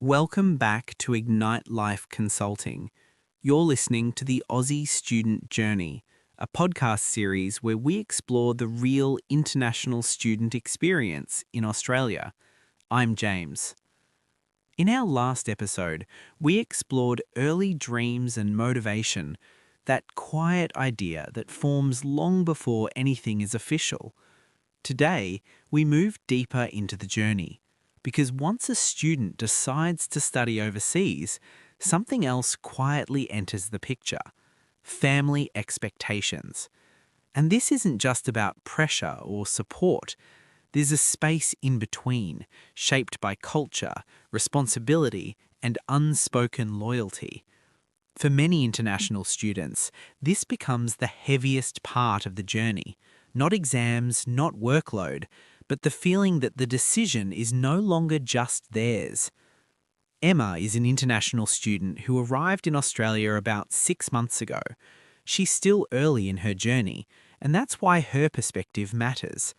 Welcome back to Ignite Life Consulting. You're listening to the Aussie Student Journey, a podcast series where we explore the real international student experience in Australia. I'm James. In our last episode, we explored early dreams and motivation, that quiet idea that forms long before anything is official. Today, we move deeper into the journey. Because once a student decides to study overseas, something else quietly enters the picture: family expectations. And this isn't just about pressure or support. There's a space in between, shaped by culture, responsibility, and unspoken loyalty. For many international students, this becomes the heaviest part of the journey. Not exams, not workload, but the feeling that the decision is no longer just theirs. Emma is an international student who arrived in Australia about 6 months ago. She's still early in her journey, and that's why her perspective matters.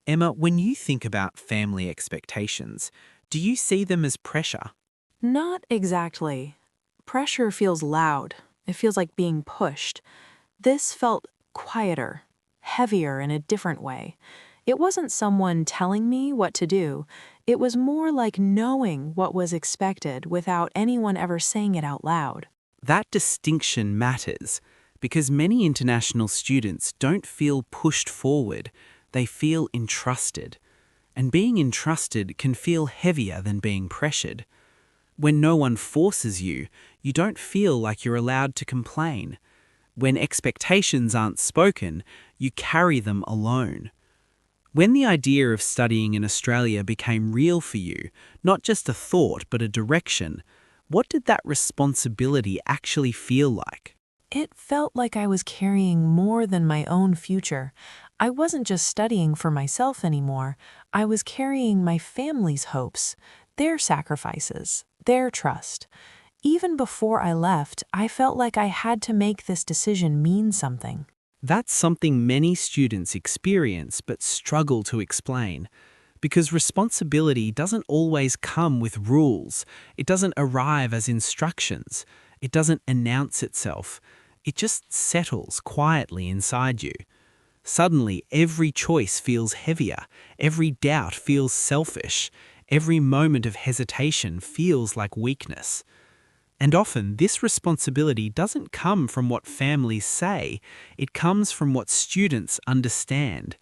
Emma, when you think about family expectations, do you see them as pressure? Not exactly. Pressure feels loud. It feels like being pushed. This felt quieter, heavier in a different way. It wasn't someone telling me what to do. It was more like knowing what was expected without anyone ever saying it out loud. That distinction matters because many international students don't feel pushed forward, they feel entrusted. And being entrusted can feel heavier than being pressured. When no one forces you, you don't feel like you're allowed to complain. When expectations aren't spoken, you carry them alone. When the idea of studying in Australia became real for you, not just a thought but a direction, what did that responsibility actually feel like? It felt like I was carrying more than my own future. I wasn't just studying for myself anymore. I was carrying my family's hopes, their sacrifices, their trust. Even before I left, I felt like I had to make this decision mean something. That's something many students experience but struggle to explain. Because responsibility doesn't always come with rules. It doesn't arrive as instructions. It doesn't announce itself. It just settles quietly inside you. Suddenly, every choice feels heavier. Every doubt feels selfish. Every moment of hesitation feels like weakness. And often, this responsibility doesn't come from what families say, it comes from what students understand.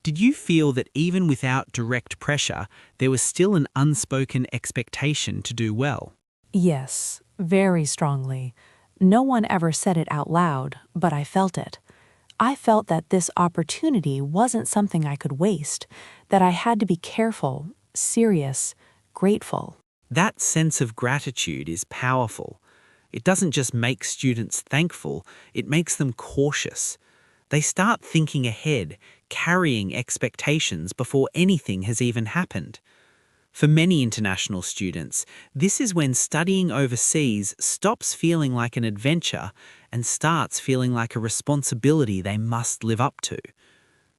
Did you feel that even without direct pressure, there was still an unspoken expectation to do well? Yes, very strongly. No one ever said it out loud, but I felt it. I felt that this opportunity wasn't something I could waste, that I had to be careful, serious, grateful. That sense of gratitude is powerful. It doesn't just make students thankful, it makes them cautious. They start thinking ahead, carrying expectations before anything has even happened. For many international students, this is when studying overseas stops feeling like an adventure and starts feeling like a responsibility they must live up to.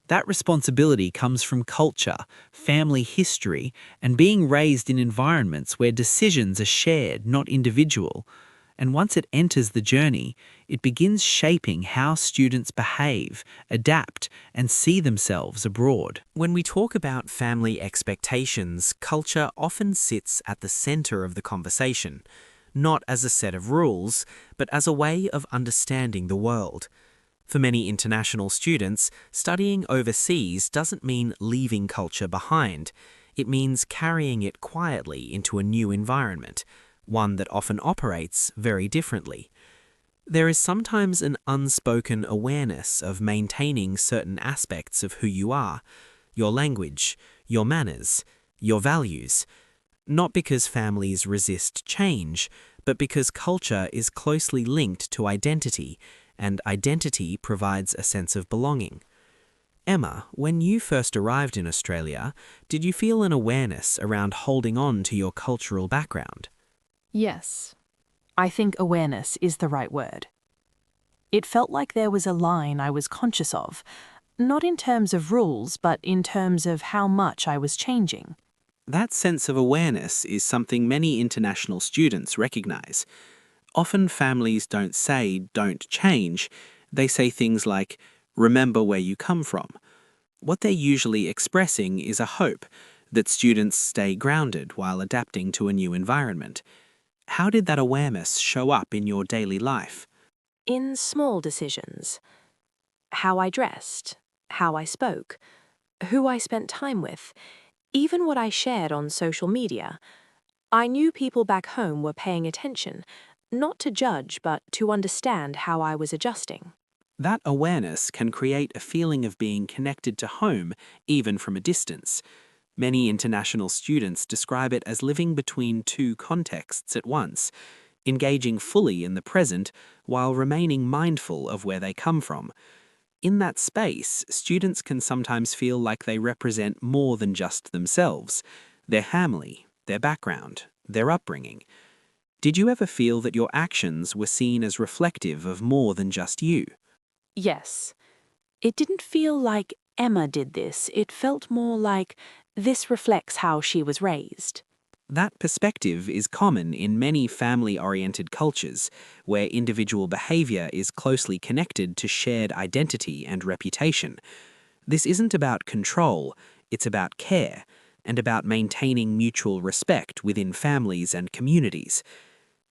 That responsibility comes from culture, family history, and being raised in environments where decisions are shared, not individual. And once it enters the journey, it begins shaping how students behave, adapt, and see themselves abroad. When we talk about family expectations, culture often sits at the center of the conversation, not as a set of rules, but as a way of understanding the world. For many international students, studying overseas doesn't mean leaving culture behind. It means carrying it quietly into a new environment, one that often operates very differently. There is sometimes an unspoken awareness of maintaining certain aspects of who you are, your language, your manners, your values. Not because families resist change, but because culture is closely linked to identity, and identity provides a sense of belonging. Emma, when you first arrived in Australia, did you feel an awareness around holding on to your cultural background? Yes, I think awareness is the right word. It felt like there was a line I was conscious of, not in terms of rules, but in terms of how much I was changing. That sense of awareness is something many international students recognize. Often families don't say, "don't change." They say things like, "remember where you come from." What they're usually expressing is a hope that students stay grounded while adapting to a new environment. How did that awareness show up in your daily life? In small decisions, how I dressed, how I spoke, who I spent time with, even what I shared on social media, I knew people back home were paying attention, not to judge, but to understand how I was adjusting. That awareness can create a feeling of being connected to home, even from a distance. Many international students describe it as living between two contexts at once, engaging fully in the present while remaining mindful of where they come from. In that space, students can sometimes feel like they represent more than just themselves, their family, their background, their upbringing. Did you ever feel that your actions were seen as reflective of more than just you? Yes, it didn't feel like Emma did this, it felt more like this reflects how she was raised. That perspective is common in many family-oriented cultures, where individual behavior is closely connected to shared identity and reputation. This isn't about control, it's about care, and about maintaining mutual respect within families and communities.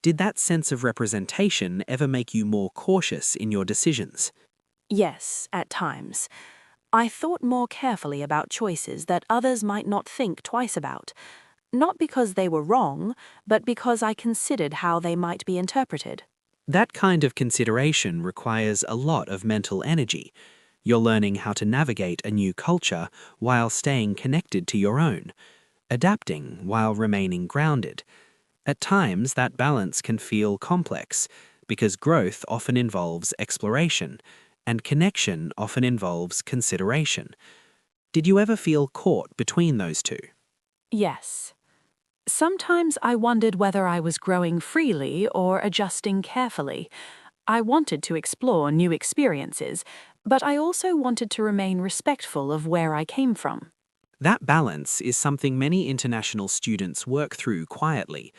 Did that sense of representation ever make you more cautious in your decisions? Yes, at times. I thought more carefully about choices that others might not think twice about, not because they were wrong, but because I considered how they might be interpreted. That kind of consideration requires a lot of mental energy. You're learning how to navigate a new culture while staying connected to your own, adapting while remaining grounded. At times, that balance can feel complex because growth often involves exploration and connection often involves consideration. Did you ever feel caught between those two? Yes. Sometimes I wondered whether I was growing freely or adjusting carefully. I wanted to explore new experiences, but I also wanted to remain respectful of where I came from. That balance is something many international students work through quietly,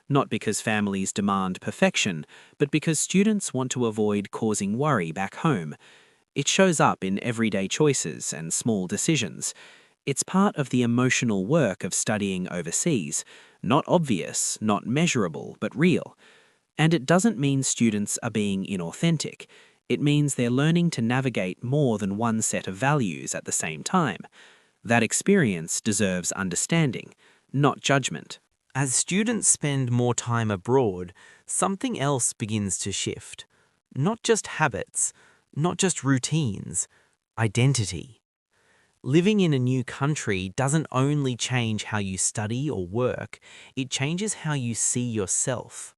not because families demand perfection, but because students want to avoid causing worry back home. It shows up in everyday choices and small decisions. It's part of the emotional work of studying overseas, not obvious, not measurable, but real. And it doesn't mean students are being inauthentic. It means they're learning to navigate more than one set of values at the same time. That experience deserves understanding, not judgment. As students spend more time abroad, something else begins to shift. Not just habits, not just routines, identity. Living in a new country doesn't only change how you study or work, it changes how you see yourself.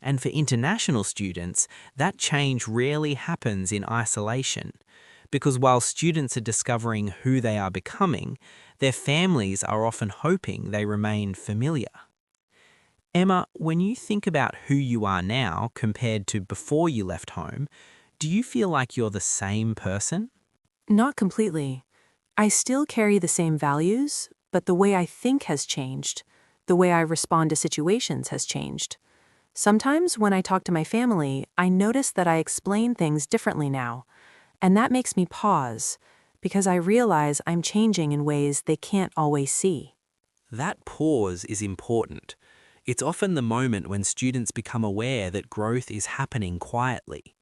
And for international students, that change rarely happens in isolation, because while students are discovering who they are becoming, their families are often hoping they remain familiar. Emma, when you think about who you are now compared to before you left home, do you feel like you're the same person? Not completely. I still carry the same values, but the way I think has changed. The way I respond to situations has changed. Sometimes when I talk to my family, I notice that I explain things differently now, and that makes me pause, because I realize I'm changing in ways they can't always see. That pause is important. It's often the moment when students become aware that growth is happening quietly.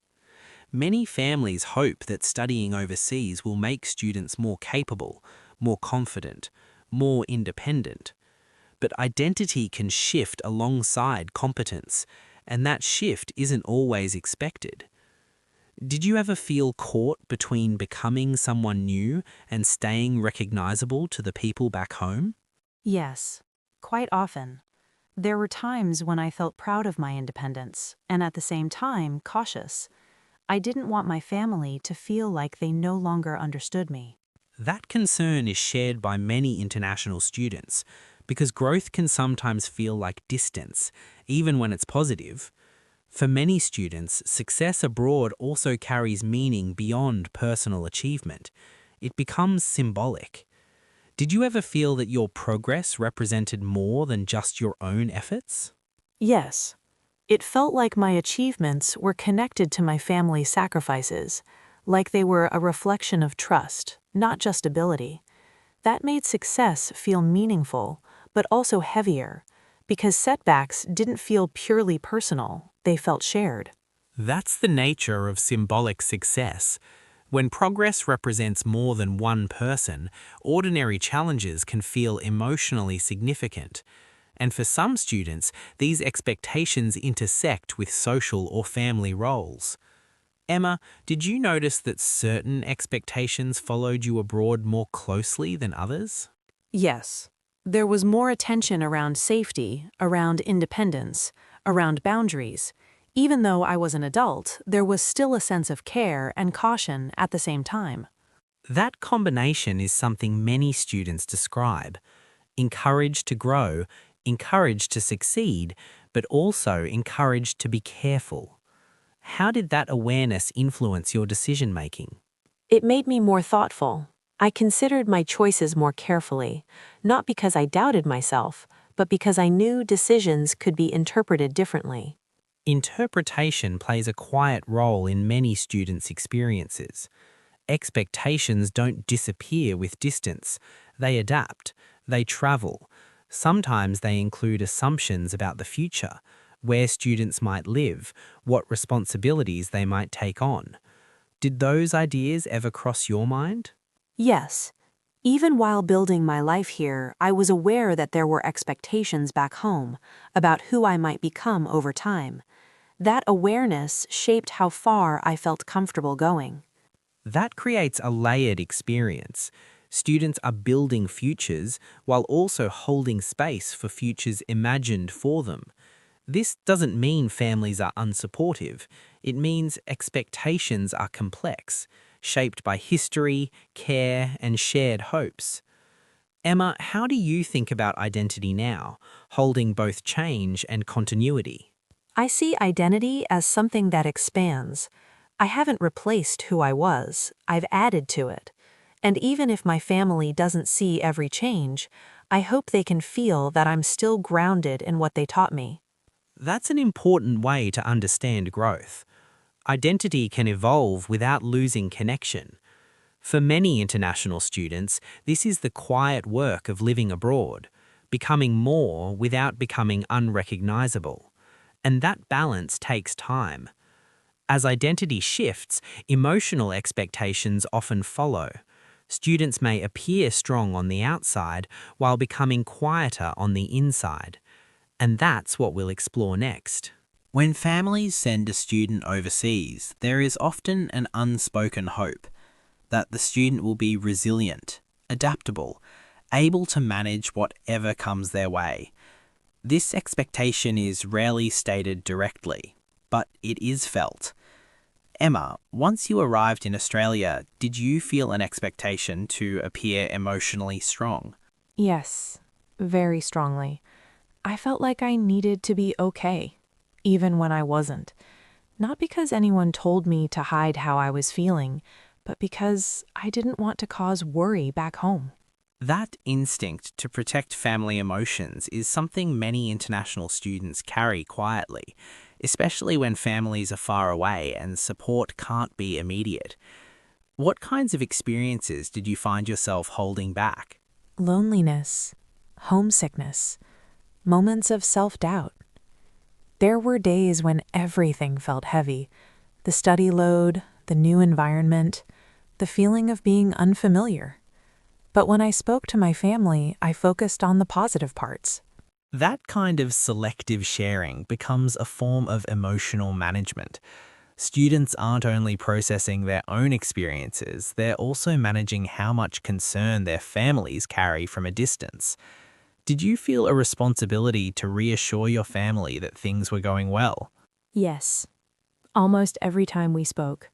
Many families hope that studying overseas will make students more capable, more confident, more independent. But identity can shift alongside competence, and that shift isn't always expected. Did you ever feel caught between becoming someone new and staying recognizable to the people back home? Yes, quite often. There were times when I felt proud of my independence, and at the same time, cautious. I didn't want my family to feel like they no longer understood me. That concern is shared by many international students because growth can sometimes feel like distance, even when it's positive. For many students, success abroad also carries meaning beyond personal achievement. It becomes symbolic. Did you ever feel that your progress represented more than just your own efforts? Yes. It felt like my achievements were connected to my family's sacrifices, like they were a reflection of trust, not just ability. That made success feel meaningful, but also heavier, because setbacks didn't feel purely personal, they felt shared. That's the nature of symbolic success. When progress represents more than one person, ordinary challenges can feel emotionally significant. And for some students, these expectations intersect with social or family roles. Emma, did you notice that certain expectations followed you abroad more closely than others? Yes. There was more attention around safety, around independence, around boundaries. Even though I was an adult, there was still a sense of care and caution at the same time. That combination is something many students describe. Encouraged to grow, encouraged to succeed, but also encouraged to be careful. How did that awareness influence your decision making? It made me more thoughtful. I considered my choices more carefully, not because I doubted myself, but because I knew decisions could be interpreted differently. Interpretation plays a quiet role in many students' experiences. Expectations don't disappear with distance. They adapt, they travel. Sometimes they include assumptions about the future, where students might live, what responsibilities they might take on. Did those ideas ever cross your mind? Yes. Even while building my life here, I was aware that there were expectations back home about who I might become over time. That awareness shaped how far I felt comfortable going. That creates a layered experience. Students are building futures while also holding space for futures imagined for them. This doesn't mean families are unsupportive. It means expectations are complex, shaped by history, care, and shared hopes. Emma, how do you think about identity now, holding both change and continuity? I see identity as something that expands. I haven't replaced who I was, I've added to it. And even if my family doesn't see every change, I hope they can feel that I'm still grounded in what they taught me. That's an important way to understand growth. Identity can evolve without losing connection. For many international students, this is the quiet work of living abroad, becoming more without becoming unrecognizable. And that balance takes time. As identity shifts, emotional expectations often follow. Students may appear strong on the outside while becoming quieter on the inside. And that's what we'll explore next. When families send a student overseas, there is often an unspoken hope that the student will be resilient, adaptable, able to manage whatever comes their way. This expectation is rarely stated directly, but it is felt. Emma, once you arrived in Australia, did you feel an expectation to appear emotionally strong? Yes, very strongly. I felt like I needed to be okay, even when I wasn't. Not because anyone told me to hide how I was feeling, but because I didn't want to cause worry back home. That instinct to protect family emotions is something many international students carry quietly, especially when families are far away and support can't be immediate. What kinds of experiences did you find yourself holding back? Loneliness, homesickness, moments of self-doubt. There were days when everything felt heavy. The study load, the new environment, the feeling of being unfamiliar. But when I spoke to my family, I focused on the positive parts. That kind of selective sharing becomes a form of emotional management. Students aren't only processing their own experiences, they're also managing how much concern their families carry from a distance. Did you feel a responsibility to reassure your family that things were going well? Yes, almost every time we spoke,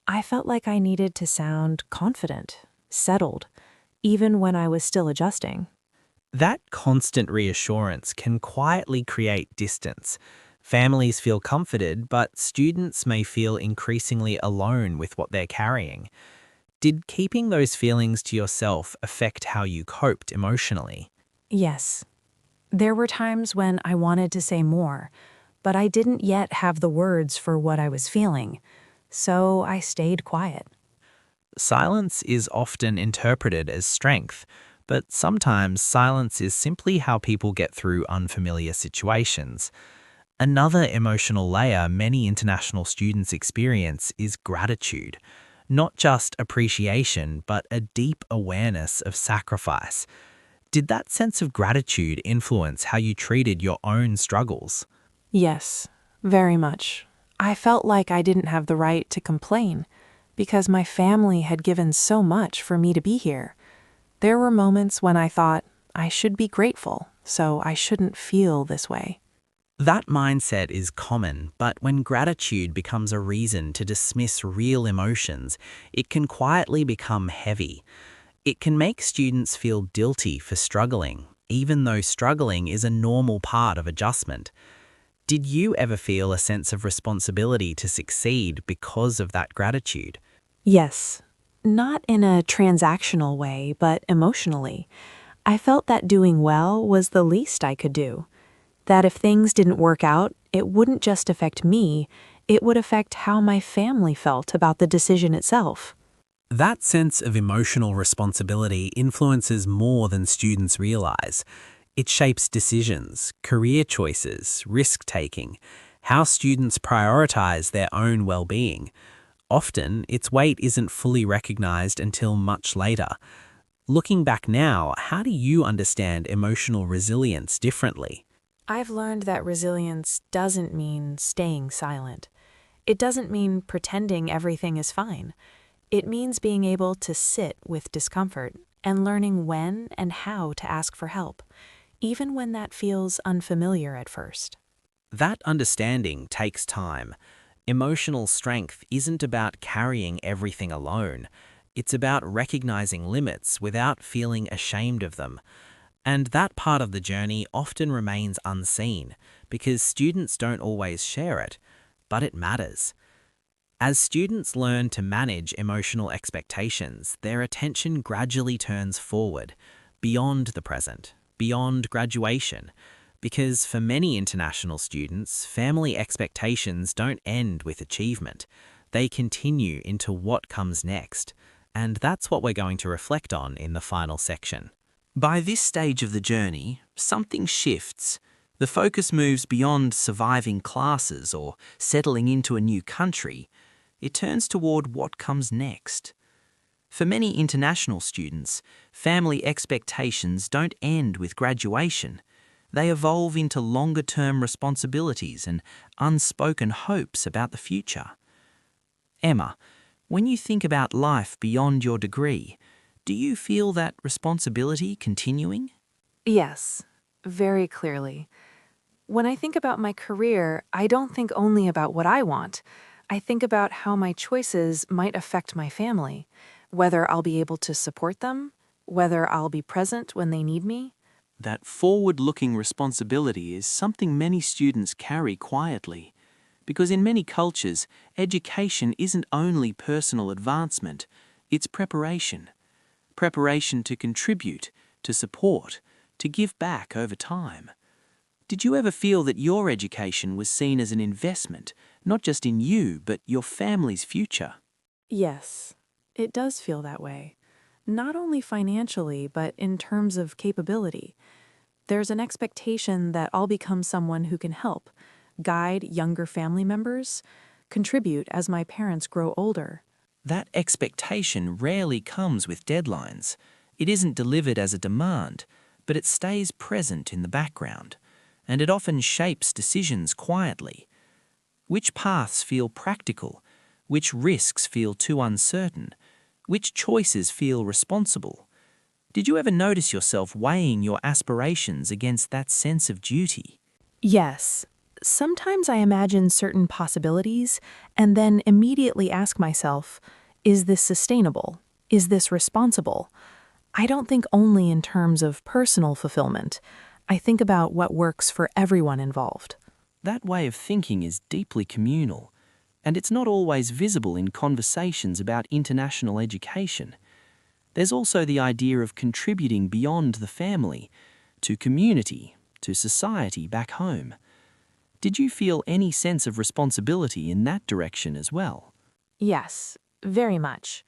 I felt like I needed to sound confident, settled, even when I was still adjusting. That constant reassurance can quietly create distance. Families feel comforted, but students may feel increasingly alone with what they're carrying. Did keeping those feelings to yourself affect how you coped emotionally? Yes. There were times when I wanted to say more, but I didn't yet have the words for what I was feeling, so I stayed quiet. Silence is often interpreted as strength, but sometimes silence is simply how people get through unfamiliar situations. Another emotional layer many international students experience is gratitude. Not just appreciation, but a deep awareness of sacrifice. Did that sense of gratitude influence how you treated your own struggles? Yes, very much. I felt like I didn't have the right to complain because my family had given so much for me to be here. There were moments when I thought I should be grateful, so I shouldn't feel this way. That mindset is common, but when gratitude becomes a reason to dismiss real emotions, it can quietly become heavy. It can make students feel guilty for struggling, even though struggling is a normal part of adjustment. Did you ever feel a sense of responsibility to succeed because of that gratitude? Yes, not in a transactional way, but emotionally. I felt that doing well was the least I could do. That if things didn't work out, it wouldn't just affect me, it would affect how my family felt about the decision itself. That sense of emotional responsibility influences more than students realize. It shapes decisions, career choices, risk-taking, how students prioritize their own well-being. Often, its weight isn't fully recognized until much later. Looking back now, how do you understand emotional resilience differently? I've learned that resilience doesn't mean staying silent. It doesn't mean pretending everything is fine. It means being able to sit with discomfort and learning when and how to ask for help, even when that feels unfamiliar at first. That understanding takes time. Emotional strength isn't about carrying everything alone. It's about recognizing limits without feeling ashamed of them. And that part of the journey often remains unseen because students don't always share it, but it matters. As students learn to manage emotional expectations, their attention gradually turns forward, beyond the present, beyond graduation. Because for many international students, family expectations don't end with achievement. They continue into what comes next. And that's what we're going to reflect on in the final section. By this stage of the journey, something shifts. The focus moves beyond surviving classes or settling into a new country. It turns toward what comes next. For many international students, family expectations don't end with graduation. They evolve into longer-term responsibilities and unspoken hopes about the future. Emma, when you think about life beyond your degree, do you feel that responsibility continuing? Yes, very clearly. When I think about my career, I don't think only about what I want. I think about how my choices might affect my family, whether I'll be able to support them, whether I'll be present when they need me. That forward-looking responsibility is something many students carry quietly, because in many cultures, education isn't only personal advancement, it's preparation. Preparation to contribute, to support, to give back over time. Did you ever feel that your education was seen as an investment, not just in you, but your family's future? Yes, it does feel that way. Not only financially, but in terms of capability. There's an expectation that I'll become someone who can help, guide younger family members, contribute as my parents grow older. That expectation rarely comes with deadlines. It isn't delivered as a demand, but it stays present in the background, and it often shapes decisions quietly. Which paths feel practical? Which risks feel too uncertain? Which choices feel responsible? Did you ever notice yourself weighing your aspirations against that sense of duty? Yes, sometimes I imagine certain possibilities and then immediately ask myself, is this sustainable? Is this responsible? I don't think only in terms of personal fulfillment. I think about what works for everyone involved. That way of thinking is deeply communal. And it's not always visible in conversations about international education. There's also the idea of contributing beyond the family, to community, to society back home. Did you feel any sense of responsibility in that direction as well? Yes, very much.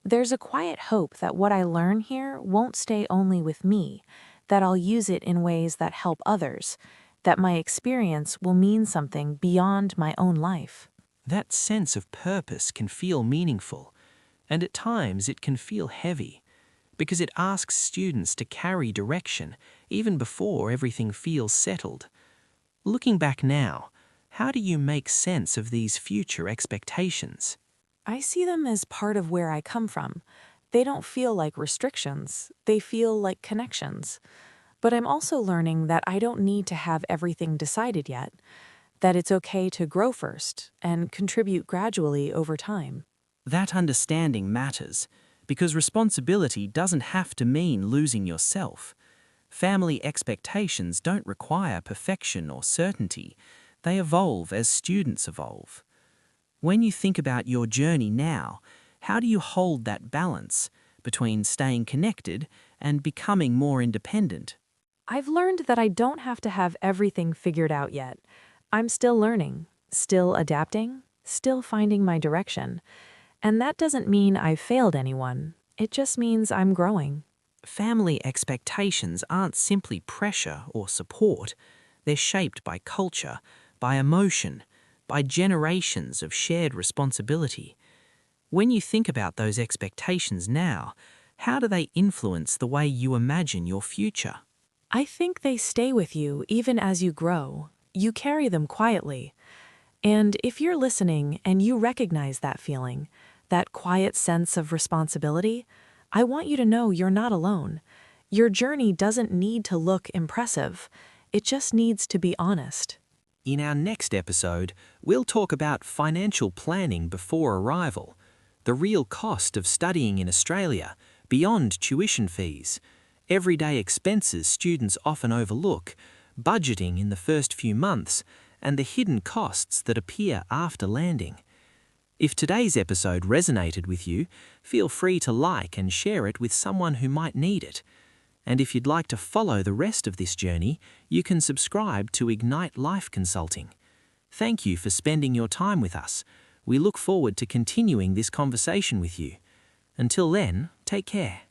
There's a quiet hope that what I learn here won't stay only with me, that I'll use it in ways that help others, that my experience will mean something beyond my own life. That sense of purpose can feel meaningful, and at times it can feel heavy, because it asks students to carry direction even before everything feels settled. Looking back now, how do you make sense of these future expectations? I see them as part of where I come from. They don't feel like restrictions, they feel like connections. But I'm also learning that I don't need to have everything decided yet, that it's okay to grow first and contribute gradually over time. That understanding matters, because responsibility doesn't have to mean losing yourself. Family expectations don't require perfection or certainty. They evolve as students evolve. When you think about your journey now, how do you hold that balance between staying connected and becoming more independent? I've learned that I don't have to have everything figured out yet. I'm still learning, still adapting, still finding my direction. And that doesn't mean I've failed anyone. It just means I'm growing. Family expectations aren't simply pressure or support. They're shaped by culture, by emotion, by generations of shared responsibility. When you think about those expectations now, how do they influence the way you imagine your future? I think they stay with you even as you grow. You carry them quietly. And if you're listening and you recognize that feeling, that quiet sense of responsibility, I want you to know you're not alone. Your journey doesn't need to look impressive. It just needs to be honest. In our next episode, we'll talk about financial planning before arrival, the real cost of studying in Australia, beyond tuition fees, everyday expenses students often overlook, budgeting in the first few months, and the hidden costs that appear after landing. If today's episode resonated with you, feel free to like and share it with someone who might need it. And if you'd like to follow the rest of this journey, you can subscribe to Ignite Life Consulting. Thank you for spending your time with us. We look forward to continuing this conversation with you. Until then, take care.